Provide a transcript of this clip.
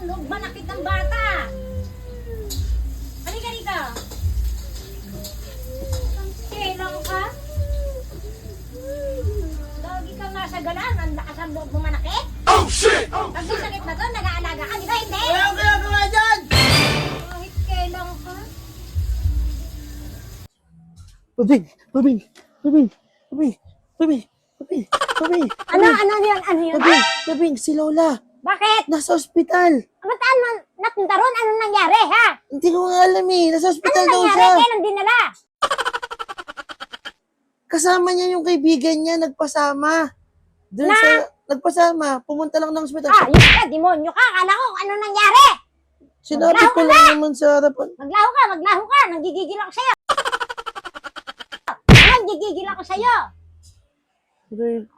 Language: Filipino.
loob manakit ng bata. Halika dito. Kailan ka? Lagi ka nga sa galaan, ang lakas ang loob mo manakit? Oh shit! Pag may sakit na to, nag-aalaga ka, di ba hindi? Wala akong ginagawa dyan! Kahit kailan ka? Pabing! Pabing! Pabing! Pabing! Pabing! Pabing! Pabing! Ano yun? Ano yun? Pabing! Pabing! Si Lola! Bakit? Nasa ospital! Ba't napunta ron? Anong nangyari, ha? Hindi ko nga alam eh. Nasa ospital Anong daw nangyari? siya. Kailan dinala? Kasama niya yung kaibigan niya. Nagpasama. Doon Na? sa... Nagpasama. Pumunta lang ng ospital. Ah, yun ka, demonyo ka. Akala ko kung anong nangyari. Sinabi Maglaho ko ka lang naman sa harapan. Maglaho ka. Nanggigigil ako sa'yo. Nanggigigil ako sa'yo. Pero